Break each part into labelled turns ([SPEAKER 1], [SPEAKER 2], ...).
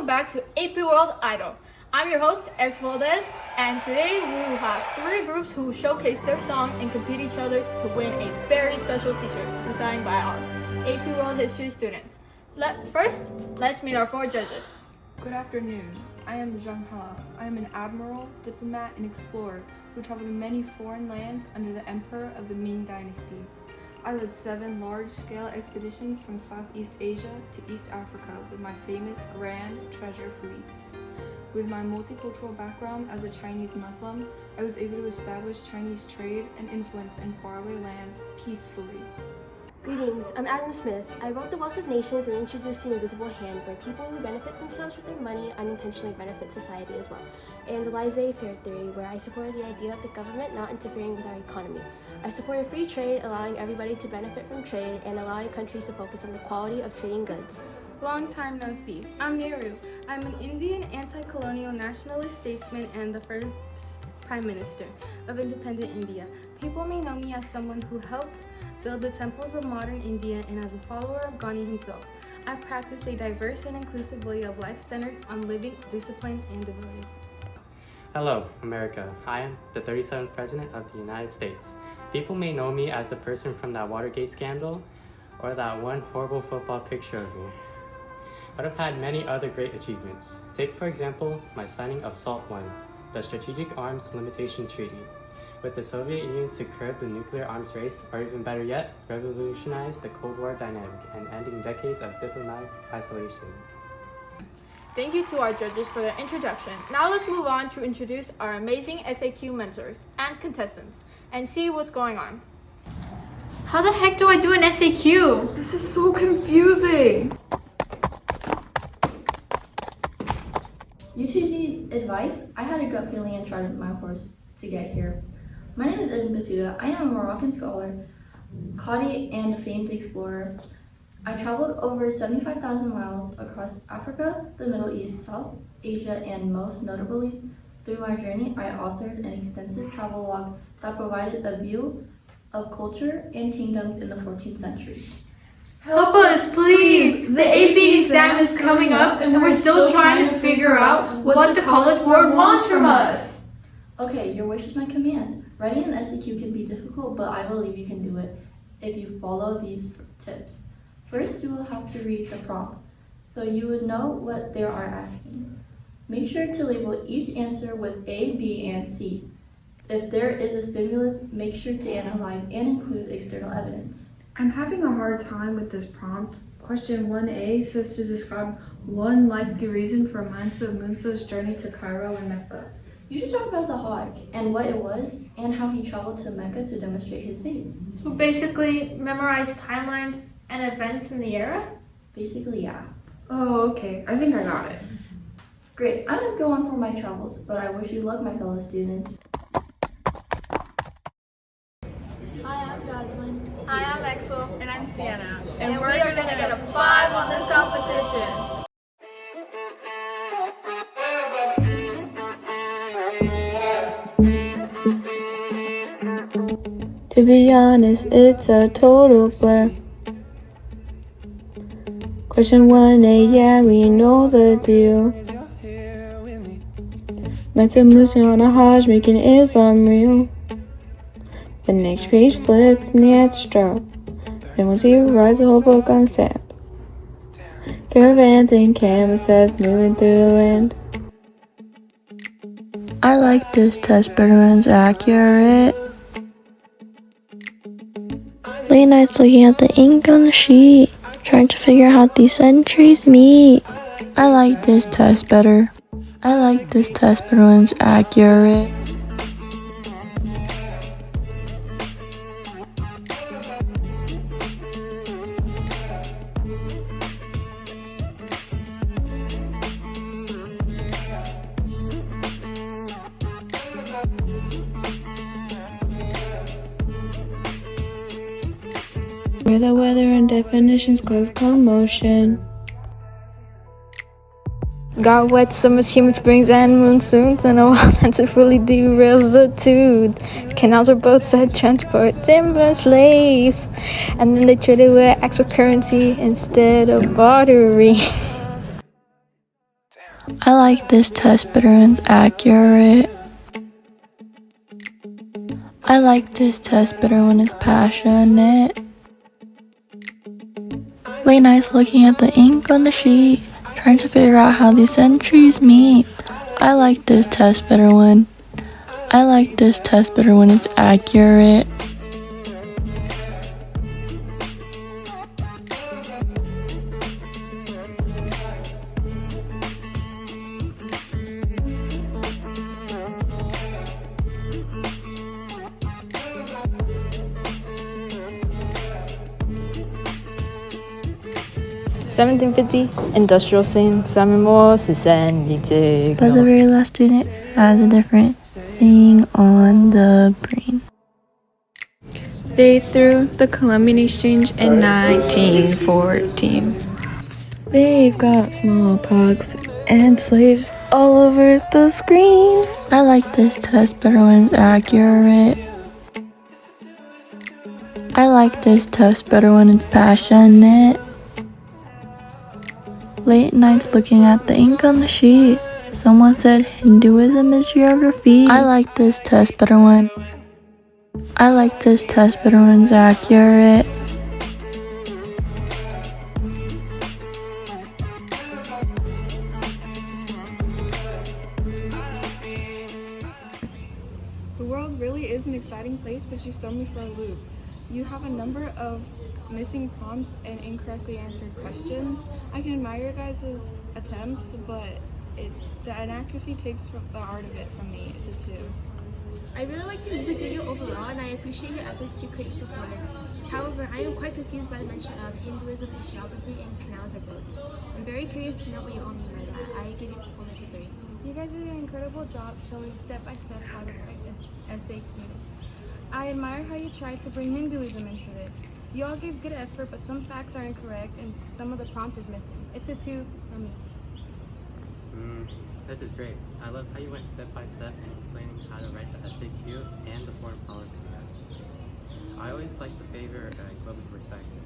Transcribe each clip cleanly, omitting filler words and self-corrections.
[SPEAKER 1] back to AP World Idol. I'm your host, X Valdez, and today we will have three groups who showcase their song and compete each other to win a very special t-shirt designed by our AP World History students. First, let's meet our four judges.
[SPEAKER 2] Good afternoon. I am Zhang He. I am an admiral, diplomat, and explorer who traveled to many foreign lands under the emperor of the Ming Dynasty. I led 7 large-scale expeditions from Southeast Asia to East Africa with my famous Grand Treasure fleets. With my multicultural background as a Chinese Muslim, I was able to establish Chinese trade and influence in faraway lands peacefully.
[SPEAKER 3] Greetings, I'm Adam Smith. I wrote The Wealth of Nations and introduced The Invisible Hand, where people who benefit themselves with their money unintentionally benefit society as well. And the laissez-faire theory, where I supported the idea of the government not interfering with our economy. I supported free trade, allowing everybody to benefit from trade and allowing countries to focus on the quality of trading goods.
[SPEAKER 4] Long time no see. I'm Nehru. I'm an Indian anti-colonial nationalist statesman and the first Prime Minister of independent India. People may know me as someone who helped build the temples of modern India and as a follower of Gandhi himself. I practice a diverse and inclusive way of life centered on living, disciplined, and devoted.
[SPEAKER 5] Hello, America. I am the 37th President of the United States. People may know me as the person from that Watergate scandal or that one horrible football picture of me. But I've had many other great achievements. Take, for example, my signing of SALT I, the Strategic Arms Limitation Treaty, with the Soviet Union to curb the nuclear arms race, or even better yet, revolutionize the Cold War dynamic and ending decades of diplomatic isolation.
[SPEAKER 1] Thank you to our judges for their introduction. Now let's move on to introduce our amazing SAQ mentors and contestants and see what's going on. How the heck do I do an SAQ?
[SPEAKER 2] This is so confusing!
[SPEAKER 6] You two need advice? I had a gut feeling and tried my horse to get here. My name is Ibn Battuta. I am a Moroccan scholar, Qadi, and a famed explorer. I traveled over 75,000 miles across Africa, the Middle East, South Asia, and most notably, through my journey, I authored an extensive travel log that provided a view of culture and kingdoms in the 14th century.
[SPEAKER 1] Help us, please! The AP exam is coming up and we're still trying to figure out what the College Board wants from us.
[SPEAKER 6] Okay, your wish is my command. Writing an SAQ can be difficult, but I believe you can do it if you follow these tips. First, you will have to read the prompt, so you would know what they are asking. Make sure to label each answer with A, B, and C. If there is a stimulus, make sure to analyze and include external evidence.
[SPEAKER 2] I'm having a hard time with this prompt. Question 1A says to describe one likely reason for Mansa Musa's journey to Cairo and Mecca.
[SPEAKER 6] You should talk about the Hajj and what it was and how he traveled to Mecca to demonstrate his faith.
[SPEAKER 1] So basically, memorize timelines and events in the era?
[SPEAKER 6] Basically, yeah.
[SPEAKER 2] Oh, okay. I think I got it.
[SPEAKER 6] Great, I must go on for my travels, but I wish you luck, my fellow students.
[SPEAKER 7] Hi, I'm Jocelyn.
[SPEAKER 1] Hi, I'm Exel.
[SPEAKER 7] And I'm Sienna.
[SPEAKER 1] And we are gonna get a 5 on this competition.
[SPEAKER 8] To be honest, it's a total blur. Question 1A, yeah, we know the deal. Mansa Musa on a Hajj, making Islam real. The next page flips and the ads drop. And once he arrives, the whole book on sand. Caravans and canvases moving through the land. I like this test better when it's accurate. Late nights looking at the ink on the sheet, trying to figure out how these centuries meet. I like this test better. I like this test better when it's accurate. Where the weather and definitions cause commotion. Got wet summers, humid springs, and monsoons, and a wild that's fully derails the tune. Canals were boats that transport timber slaves, and then they traded with actual currency instead of bartering. I like this test better when it's accurate. I like this test better when it's passionate. Late nights looking at the ink on the sheet, trying to figure out how these entries meet. I like this test better when it's accurate.
[SPEAKER 9] Industrial scene,
[SPEAKER 8] But the very last student has a different thing on the brain.
[SPEAKER 2] They threw the Columbian Exchange in 1914.
[SPEAKER 8] They've got smallpox and slaves all over the screen. I like this test better when it's accurate. I like this test better when it's passionate. Late nights looking at the ink on the sheet. Someone said Hinduism is geography. I like this test better when it's accurate.
[SPEAKER 2] The world really is an exciting place, but you've thrown me for a loop. You have a number of missing prompts and incorrectly answered questions. I can admire your guys' attempts, but the inaccuracy takes the art of it from me. It's a 2.
[SPEAKER 3] I really like the music video overall, and I appreciate your efforts to create performance. However, I am quite confused by the mention of Hinduism is geography and canals are boats. I'm very curious to know what you all mean by that. I give your performance a 3.
[SPEAKER 4] You guys did an incredible job showing step by step how to write an SAQ. I admire how you tried to bring Hinduism into this. You all gave good effort, but some facts are incorrect and some of the prompt is missing. It's a 2 for me.
[SPEAKER 5] This is great. I love how you went step by step in explaining how to write the SAQ and the foreign policy aspects. I always like to favor a global perspective.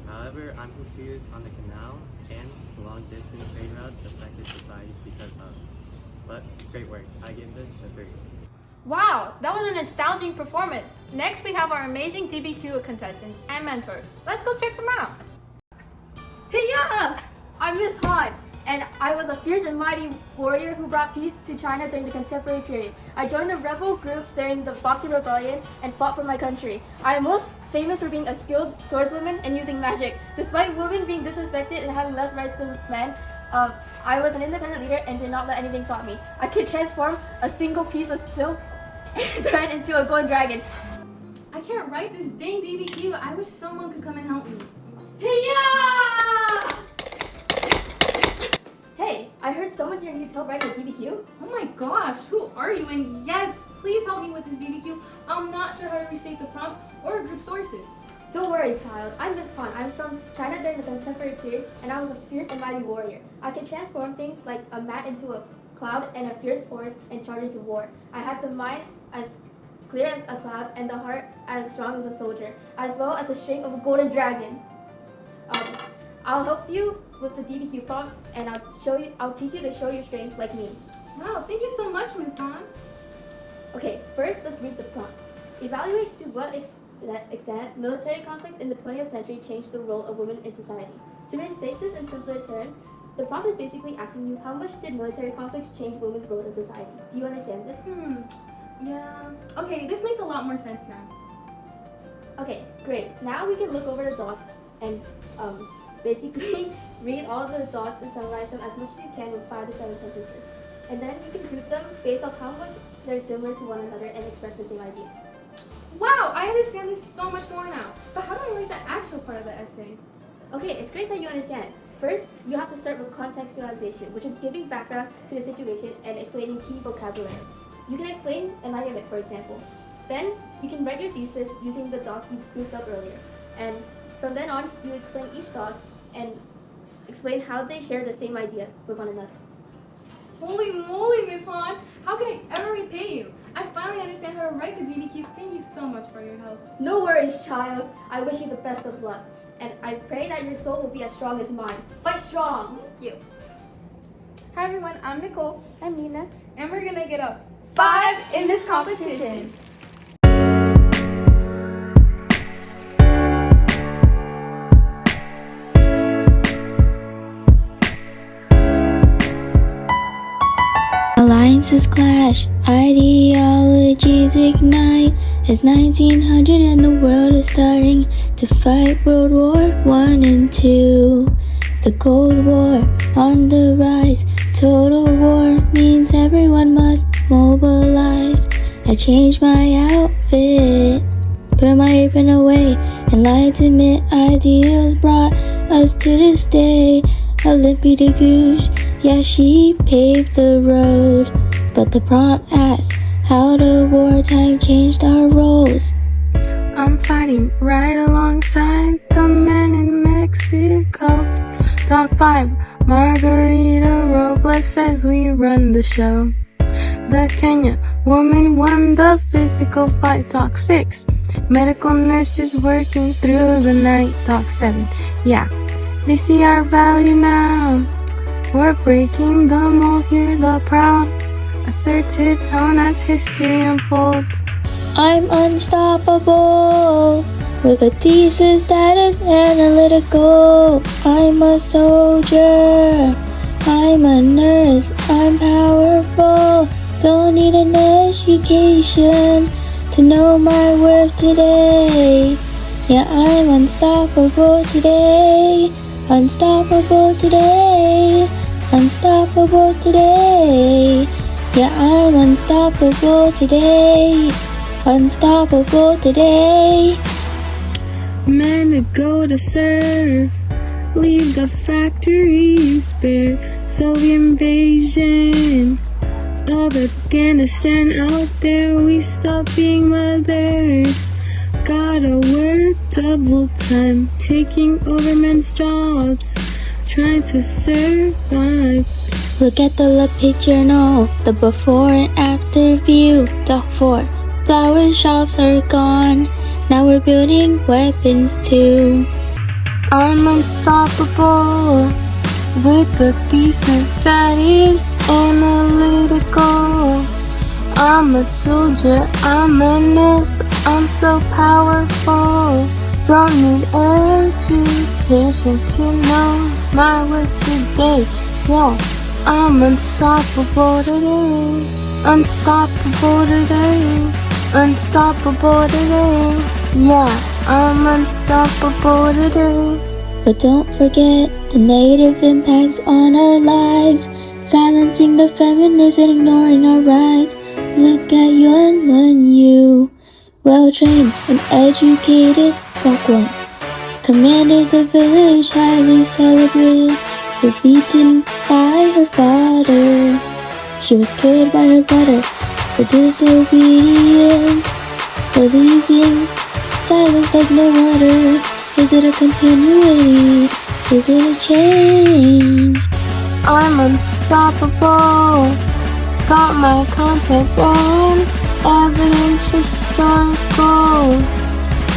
[SPEAKER 5] However, I'm confused on the canal and long-distance trade routes affected societies because of. But great work. I give this a 3.
[SPEAKER 1] Wow, that was an astounding performance. Next, we have our amazing DBQ contestants and mentors. Let's go check them out.
[SPEAKER 7] Hey, yeah! I'm Miss Han, and I was a fierce and mighty warrior who brought peace to China during the contemporary period. I joined a rebel group during the Boxer Rebellion and fought for my country. I am most famous for being a skilled swordswoman and using magic. Despite women being disrespected and having less rights than men, I was an independent leader and did not let anything stop me. I could transform a single piece of silk and turn into a golden dragon.
[SPEAKER 4] I can't write this dang DBQ. I wish someone could come and help me.
[SPEAKER 7] Hey, yeah! Hey, I heard someone here needs help writing a DBQ.
[SPEAKER 4] Oh my gosh, who are you? And yes, please help me with this DBQ. I'm not sure how to restate the prompt or group sources.
[SPEAKER 7] Don't worry, child. I'm Miss Han. I'm from China during the contemporary period, and I was a fierce and mighty warrior. I could transform things like a mat into a cloud and a fierce horse and charge into war. I had the mind as clear as a cloud and the heart as strong as a soldier, as well as the strength of a golden dragon. I'll help you with the DBQ prompt, and I'll teach you to show your strength like me.
[SPEAKER 4] Wow, thank you so much, Ms. Han.
[SPEAKER 7] Okay, first let's read the prompt. Evaluate to what extent military conflicts in the 20th century changed the role of women in society. To restate this in simpler terms, the prompt is basically asking you how much did military conflicts change women's role in society. Do you understand this?
[SPEAKER 4] Yeah. Okay, this makes a lot more sense now.
[SPEAKER 7] Okay, great. Now we can look over the dots and basically read all the dots and summarize them as much as you can with 5 to 7 sentences. And then you can group them based on how much they're similar to one another and express the same ideas.
[SPEAKER 4] Wow, I understand this so much more now. But how do I write the actual part of the essay?
[SPEAKER 7] Okay, it's great that you understand it. First, you have to start with contextualization, which is giving background to the situation and explaining key vocabulary. You can explain enlightenment, for example. Then, you can write your thesis using the dots you grouped up earlier. And from then on, you explain each dot and explain how they share the same idea with one another.
[SPEAKER 4] Holy moly, Miss Han! How can I ever repay you? I finally understand how to write the DBQ. Thank you so much for your help.
[SPEAKER 7] No worries, child. I wish you the best of luck. And I pray that your soul will be as strong as mine. Fight strong!
[SPEAKER 4] Thank you. Hi everyone, I'm Nicole,
[SPEAKER 3] I'm Nina.
[SPEAKER 4] and we're gonna get a 5 in this competition.
[SPEAKER 8] Alliances clash, ideologies ignite. It's 1900 and the world is starting to fight World War One and Two. The Cold War on the rise. Total war means everyone must mobilize. I changed my outfit, put my apron away. Enlightenment ideals brought us to this day. Olympia de Gouges, yeah, she paved the road. But the prompt asks how the wartime changed our roles. I'm fighting right alongside the men in Mexico. Talk 5, Margarita Robles says we run the show. The Kenya woman won the physical fight. Talk 6, medical nurses working through the night. Talk 7, yeah, they see our value now. We're breaking the mold, hear the proud assertive tone as history unfolds. I'm unstoppable with a thesis that is analytical. I'm a soldier, I'm a nurse, I'm powerful. Don't need an education to know my worth today. Yeah, I'm unstoppable today. Unstoppable today. Unstoppable today. Yeah, I'm unstoppable today. Unstoppable today. Men to go to serve, leave the factories bare. Soviet invasion of Afghanistan, out there we stop being mothers. Gotta work double time, taking over men's jobs, trying to survive. Look at the love picture now, the before and after view. Doc 4, flower shops are gone, now we're building weapons too. I'm unstoppable with the thesis that is analytical. I'm a soldier, I'm a nurse, I'm so powerful. Don't need education to know my worth today. Yo, I'm unstoppable today. Unstoppable today. Unstoppable today. Yeah, I'm unstoppable today. But don't forget the negative impacts on our lives. Silencing the feminists and ignoring our rights. Look at Yuan Lun Yu, well trained and educated. Doc 1, commanded the village, highly celebrated, but beaten by her father. She was killed by her brother for disobedience, for leaving silence like no water. Is it a continuity? Is it a change? I'm unstoppable. Got my context and evidence historical.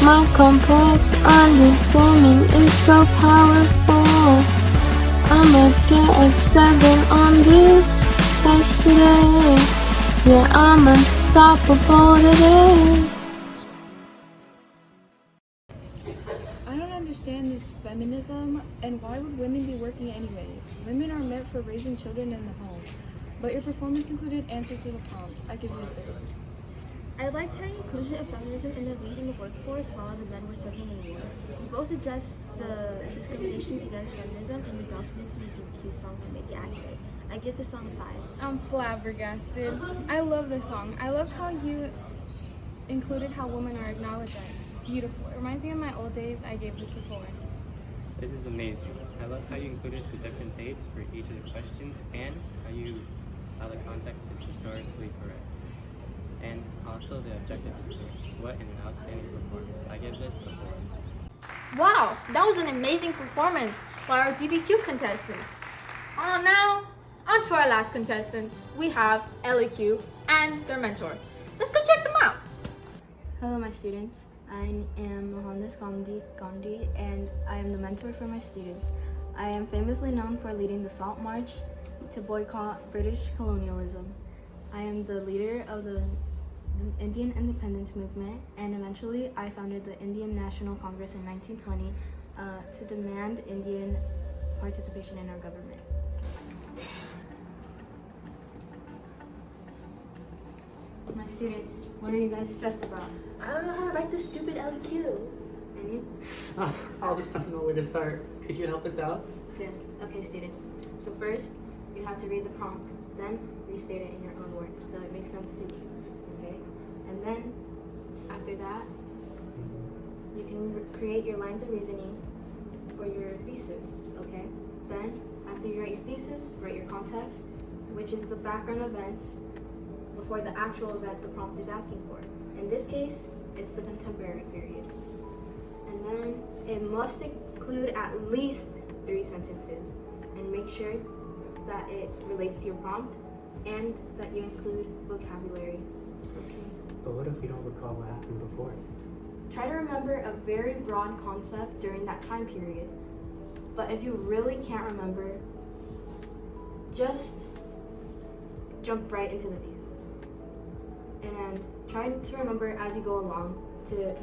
[SPEAKER 8] My complex understanding is so powerful. I'ma get a 7 on this test today. Yeah, I'm unstoppable today.
[SPEAKER 2] I don't understand this feminism, and why would women be working anyway? Women are meant for raising children in the home. But your performance included answers to the prompt. I give you a 3.
[SPEAKER 3] I liked how inclusion of feminism in the lead in the workforce while the men were serving in war. You both addressed the discrimination against feminism and you documented the DBQ song to make it accurate. I give the song a 5.
[SPEAKER 4] I'm flabbergasted. I love this song. I love how you included how women are acknowledged. Beautiful. It reminds me of my old days. I gave this a 4.
[SPEAKER 5] This is amazing. I love how you included the different dates for each of the questions and how the context is historically correct. And also the objective is clear. What an outstanding performance. I give this a 4.
[SPEAKER 1] Wow, that was an amazing performance by our DBQ contestants. Now, on to our last contestants. We have LAQ and their mentor. Let's go check them out.
[SPEAKER 10] Hello, my students. I am Mohandas Gandhi, and I am the mentor for my students. I am famously known for leading the Salt March to boycott British colonialism. I am the leader of the Indian independence movement, and eventually I founded the Indian National Congress in 1920 to demand Indian participation in our government. My students, what are you guys stressed about?
[SPEAKER 3] I don't know how to write this stupid LQ.
[SPEAKER 10] And you?
[SPEAKER 5] I just don't know where to start. Could you help us out?
[SPEAKER 10] Yes. Okay, students. So first, you have to read the prompt, then restate it in your own words so it makes sense to you. Okay? And then, after that, you can create your lines of reasoning for your thesis. Okay? Then, after you write your thesis, write your context, which is the background events before the actual event the prompt is asking for. In this case, it's the contemporary period. And then it must include at least 3 sentences, and make sure that it relates to your prompt and that you include vocabulary. Okay.
[SPEAKER 5] But what if we don't recall what happened before?
[SPEAKER 10] Try to remember a very broad concept during that time period. But if you really can't remember, just jump right into the thesis. And try to remember as you go along to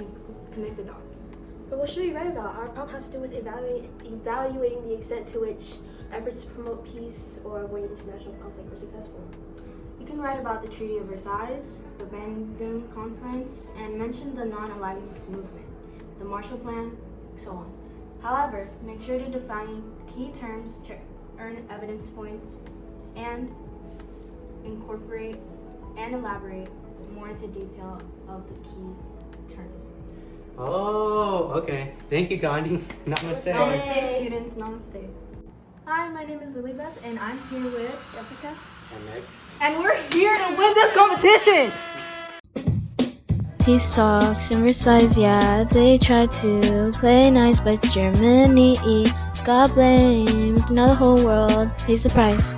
[SPEAKER 10] connect the dots.
[SPEAKER 3] But what should we write about? Our prompt has to do with evaluating the extent to which efforts to promote peace or avoid international conflict were successful.
[SPEAKER 10] You can write about the Treaty of Versailles, the Bandung Conference, and mention the non-alignment movement, the Marshall Plan, so on. However, make sure to define key terms to earn evidence points and incorporate and elaborate more into detail of the key terms.
[SPEAKER 5] Oh, okay. Thank you, Gandhi. Namaste.
[SPEAKER 10] Namaste, students. Namaste. Hi, my name is Lilibeth, and I'm here with Jessica.
[SPEAKER 5] And Meg.
[SPEAKER 1] And we're here to win this competition!
[SPEAKER 9] Peace talks in Versailles, yeah, they tried to play nice, but Germany got blamed. Now the whole world pays the price.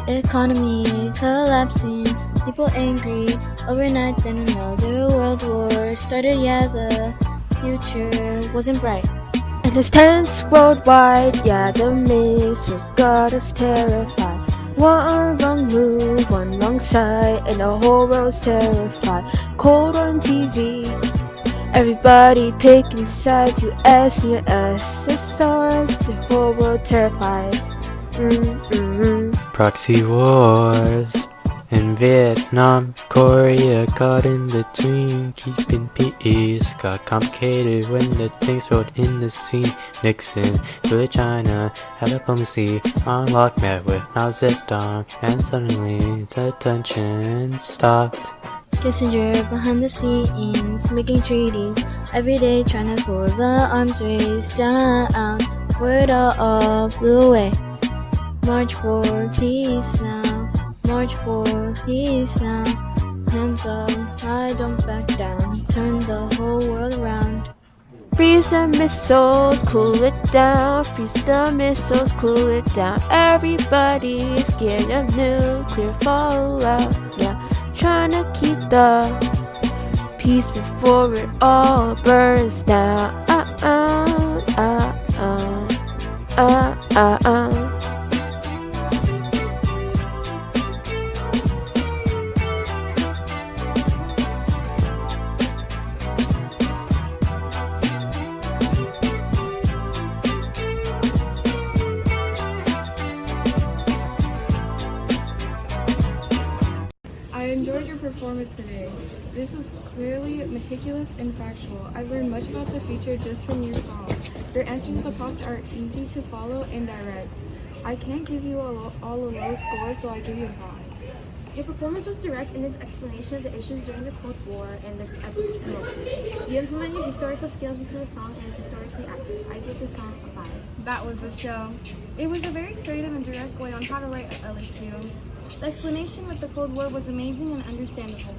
[SPEAKER 9] Economy collapsing, people angry. Overnight, then another world war started, yeah, the future wasn't bright.
[SPEAKER 11] And it's tense worldwide, yeah, the missiles got us terrified. One wrong move, one wrong side, and the whole world's terrified. Cold on TV, everybody picking sides, US and USSR, the whole world terrified.
[SPEAKER 12] Proxy wars in Vietnam, Korea caught in between, keeping peace got complicated when the tanks rode in the sea. Nixon, to China, had diplomacy on lock, met with Mao Zedong, and suddenly the tension stopped.
[SPEAKER 9] Kissinger behind the scenes, making treaties every day, trying to cool the arms race down before it all blew away. March for peace now, march for peace now. Hands up, I don't back down, turn the whole world around.
[SPEAKER 11] Freeze the missiles, cool it down. Freeze the missiles, cool it down. Everybody is scared of nuclear fallout, yeah. Trying to keep the peace before it all burns down.
[SPEAKER 2] I enjoyed your performance today. This was clearly meticulous and factual. I learned much about the future just from your song. Your answers to the prompt are easy to follow and direct. I can't give you all a low score, so I give you a 5.
[SPEAKER 3] Your performance was direct in its explanation of the issues during the Cold War and the efforts to promote peace. You implemented historical skills into the song and it's historically accurate. I give the song a 5.
[SPEAKER 4] That was the show. It was a very creative and direct way on how to write a LEQ. The explanation with the Cold War was amazing and understandable.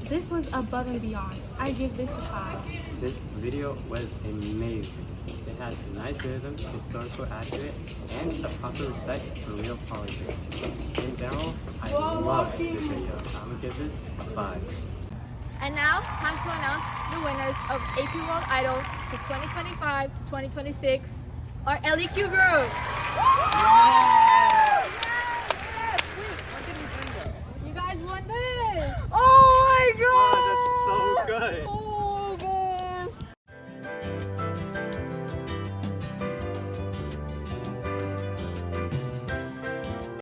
[SPEAKER 4] This was above and beyond. I give this a 5.
[SPEAKER 5] This video was amazing. It had a nice rhythm, historical accurate, and a proper respect for real politics. In general, I love this video. I'm gonna give this a 5.
[SPEAKER 1] And now, time to announce the winners of AP World Idol to 2025 to 2026, our LEQ group.